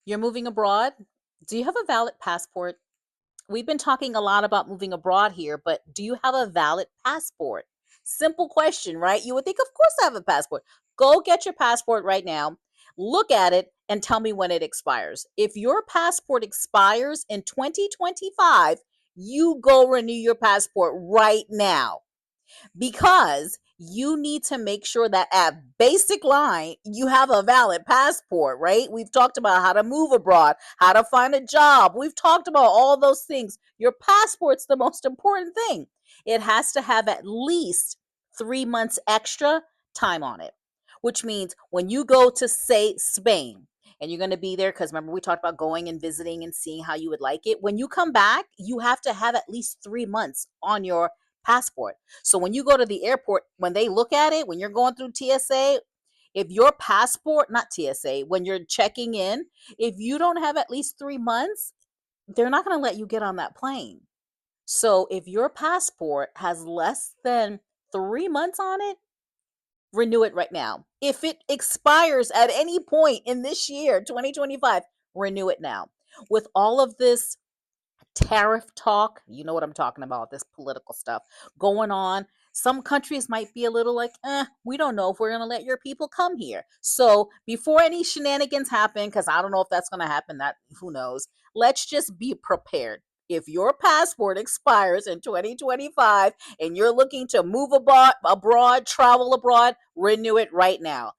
You're moving abroad? Do you have a valid passport? We've been talking a lot about moving abroad here, but do you have a valid passport? Simple question, right? You would think, of course, I have a passport. Go get your passport right now, look at it, and tell me when it expires. If your passport expires in 2025, you go renew your passport right now because you need to make sure that at basic line you have a valid passport, right? We've talked about how to move abroad, how to find a job. We've talked about all those things. Your passport's the most important thing. It has to have at least 3 months extra time on it, which means when you go to, say, Spain, and you're going to be there because remember we talked about going and visiting and seeing how you would like it. When you come back, you have to have at least 3 months on your passport. So when you go to the airport, when they look at it, when you're going through TSA, if your passport, not TSA, when you're checking in, if you don't have at least 3 months, they're not going to let you get on that plane. So if your passport has less than 3 months on it, renew it right now. If it expires at any point in this year, 2025, renew it now. With all of this tariff talk, you know what I'm talking about, this political stuff going on. Some countries might be a little like, we don't know if we're going to let your people come here. So before any shenanigans happen, because I don't know if that's going to happen, that who knows, let's just be prepared. If your passport expires in 2025 and you're looking to move abroad, travel abroad, renew it right now.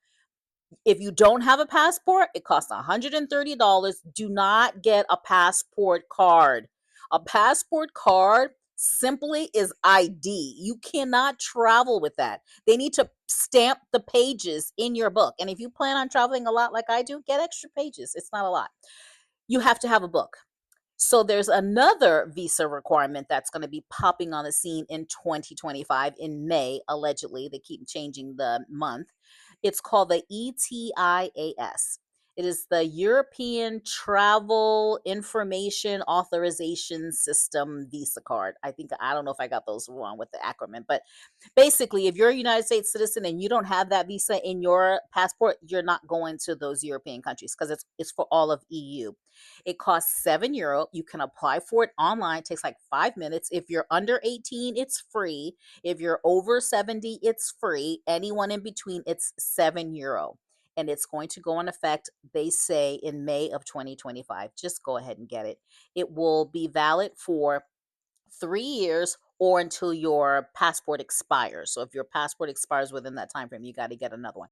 If you don't have a passport, it costs $130. Do not get a passport card. A passport card simply is ID. You cannot travel with that. They need to stamp the pages in your book. And if you plan on traveling a lot like I do, get extra pages. It's not a lot. You have to have a book. So there's another visa requirement that's going to be popping on the scene in 2025 in May, allegedly. They keep changing the month. It's called the ETIAS. It is the European Travel Information Authorization System Visa card. I don't know if I got those wrong with the acronym, but basically, if you're a United States citizen and you don't have that visa in your passport, you're not going to those European countries because it's for all of EU. It costs €7. You can apply for it online. It takes like 5 minutes. If you're under 18, it's free. If you're over 70, it's free. Anyone in between, it's €7. And it's going to go in effect, they say, in May of 2025. Just go ahead and get it. It will be valid for 3 years or until your passport expires. So if your passport expires within that time frame, you got to get another one.